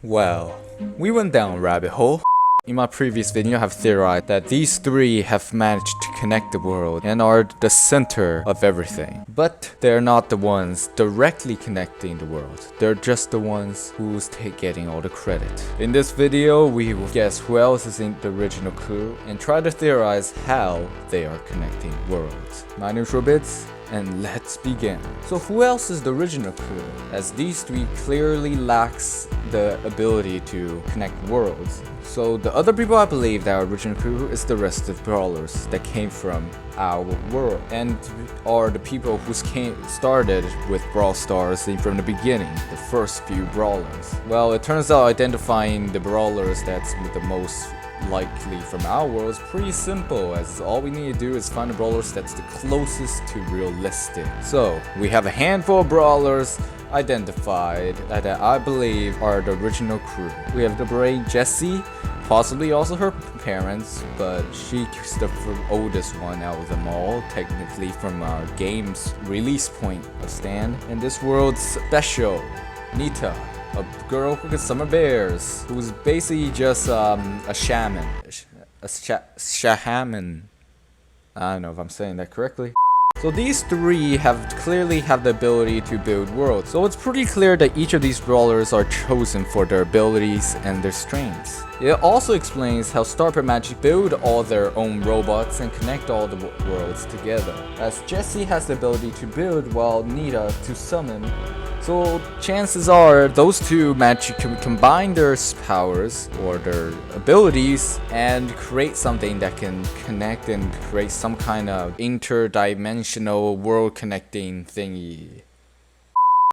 Well, we went down a rabbit hole. In my previous video, I have theorized that these three have managed to connect the world and are the center of everything. But they're not the ones directly connecting the world. They're just the ones who's getting all the credit. In this video, we will guess who else is in the original crew and try to theorize how they are connecting worlds. My name is Robits, and let's begin. So who else is the original crew, as these three clearly lacks the ability to connect worlds. So the other people I believe that are original crew is the rest of brawlers that came from our world and are the people who started with Brawl Stars from the beginning, the first few brawlers. Well, it turns out identifying the brawlers that's the most likely from our world is pretty simple, as all we need to do is find the brawlers that's the closest to realistic. So we have a handful of brawlers identified that I believe are the original crew. We have the Nita and Jessie, possibly also her parents, but she's the oldest one out of them all, technically from our game's release point of stand. And this world's special, Nita, a girl who can summon bears, who's basically just a shaman. Shaman. I don't know if I'm saying that correctly. So these three clearly have the ability to build worlds. So it's pretty clear that each of these brawlers are chosen for their abilities and their strengths. It also explains how Star Power Magic build all their own robots and connect all the worlds together, as Jessie has the ability to build while Nita to summon. So chances are those two can combine their powers or their abilities and create something that can connect and create some kind of interdimensional world connecting thingy.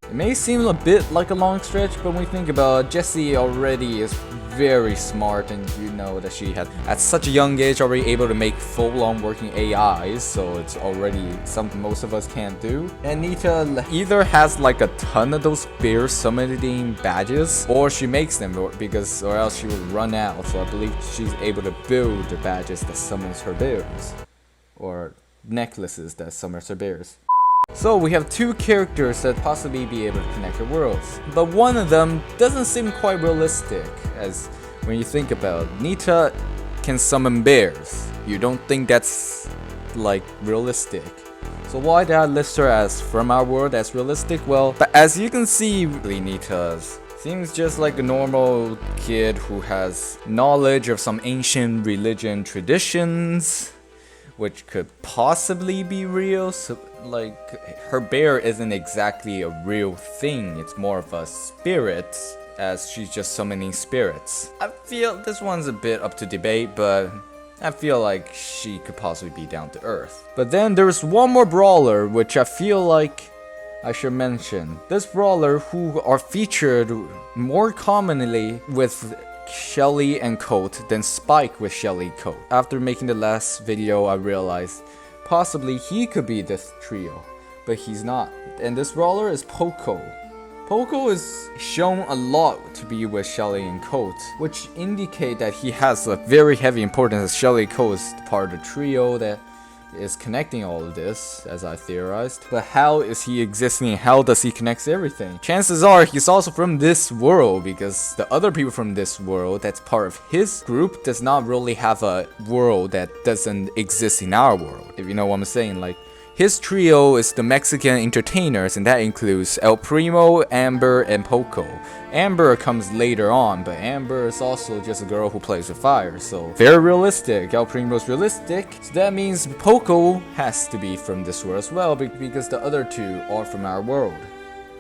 It may seem a bit like a long stretch, but when we think about it, Jessie already is very smart, and you know that she had at such a young age already able to make full-on working AIs, so it's already something most of us can't do. And Nita either has like a ton of those bear summoning badges, or she makes them, or else she will run out. So I believe she's able to build the badges that summons her bears, or necklaces that summons her bears. So we have two characters that possibly be able to connect the worlds, but one of them doesn't seem quite realistic, as when you think about it, Nita can summon bears. You don't think that's like realistic. So why did I list her as from our world as realistic? Well, but as you can see, Nita seems just like a normal kid who has knowledge of some ancient religion traditions, which could possibly be real. So like, her bear isn't exactly a real thing, it's more of a spirit, as she's just summoning spirits. I feel this one's a bit up to debate, but I feel like she could possibly be down to earth. But then there's one more brawler which I feel like I should mention. This brawler who are featured more commonly with Shelly and Colt than Spike with Shelly Colt. After making the last video, I realized possibly he could be this trio, but he's not. And this brawler is Poco. Poco is shown a lot to be with Shelly and Colt, which indicate that he has a very heavy importance, as Shelly and Colt is part of the trio that is connecting all of this, as I theorized. But how is he existing and how does he connect everything? Chances are he's also from this world, because the other people from this world that's part of his group does not really have a world that doesn't exist in our world, if you know what I'm saying. Like, his trio is the Mexican entertainers, and that includes El Primo, Amber, and Poco. Amber comes later on, but Amber is also just a girl who plays with fire, so very realistic. El Primo's realistic, so that means Poco has to be from this world as well, because the other two are from our world,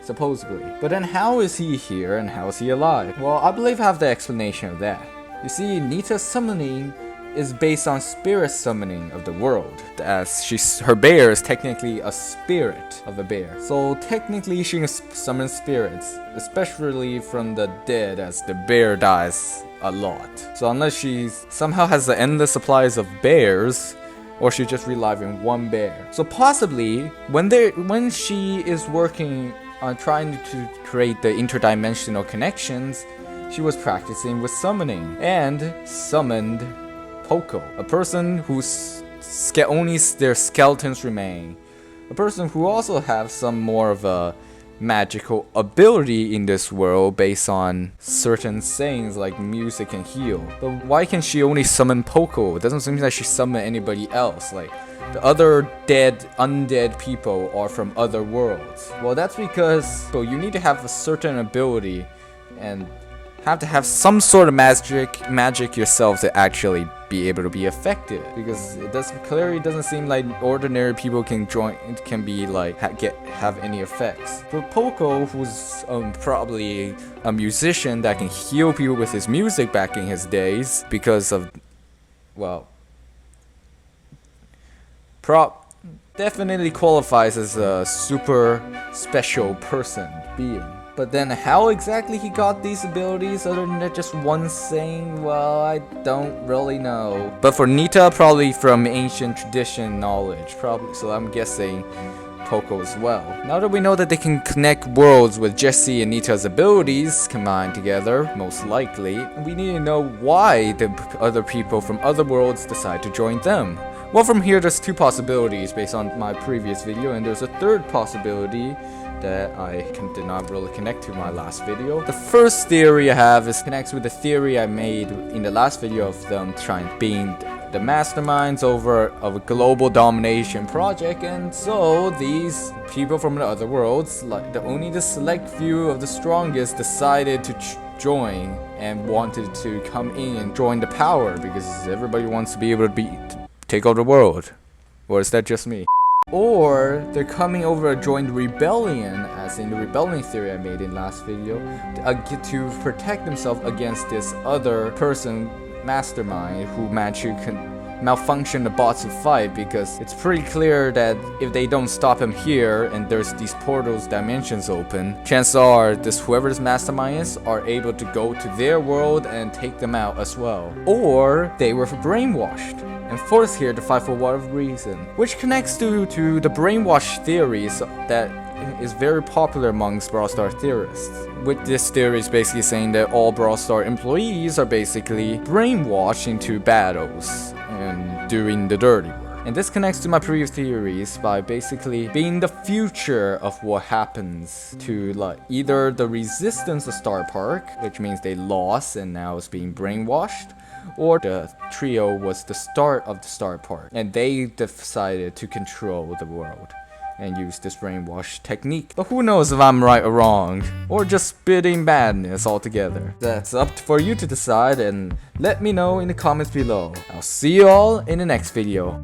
supposedly. But then how is he here and how is he alive? Well, I believe I have the explanation of that. You see, Nita's summoning is based on spirit summoning of the world, as her bear is technically a spirit of a bear. So technically she can summon spirits, especially from the dead, as the bear dies a lot. So unless she somehow has the endless supplies of bears, or she's just reviving one bear. So possibly when she is working on trying to create the interdimensional connections, she was practicing with summoning and summoned Poco, a person whose only their skeletons remain, a person who also have some more of a magical ability in this world based on certain sayings like music can heal. But why can she only summon Poco? It doesn't seem like she summoned anybody else. Like, the other undead people are from other worlds. Well, that's because you need to have a certain ability and have to have some sort of magic yourself to actually be able to be effective, because it clearly doesn't seem like ordinary people can be like have any effects. But Poco, who's probably a musician that can heal people with his music back in his days, because of, well, definitely qualifies as a super special being. But then how exactly he got these abilities other than just one saying? Well, I don't really know. But for Nita, probably from ancient tradition knowledge, probably, so I'm guessing Poco as well. Now that we know that they can connect worlds with Jessie and Nita's abilities combined together, most likely, we need to know why the other people from other worlds decide to join them. Well, from here there's two possibilities based on my previous video, and there's a third possibility that I did not really connect to my last video. The first theory I have connects with the theory I made in the last video of them being the masterminds of a global domination project, and so these people from the other worlds, like only the select few of the strongest, decided to join and wanted to come in and join the power, because everybody wants to be able to take over the world. Or is that just me? Or they're coming over a joint rebellion, as in the rebellion theory I made in last video, to protect themselves against this other person, mastermind, who managed to malfunction the bots to fight, because it's pretty clear that if they don't stop him here and there's these portals dimensions open, chances are whoever this mastermind is are able to go to their world and take them out as well. Or they were brainwashed and forced here to fight for whatever reason, which connects to the brainwash theories that is very popular amongst Brawl Star theorists. With this theory is basically saying that all Brawl Star employees are basically brainwashed into battles and doing the dirty work. And this connects to my previous theories by basically being the future of what happens to like either the resistance of Star Park, which means they lost and now is being brainwashed, or the trio was the start of the Star Park and they decided to control the world and use this brainwash technique. But who knows if I'm right or wrong, or just spitting madness altogether. That's up for you to decide, and let me know in the comments below. I'll see you all in the next video.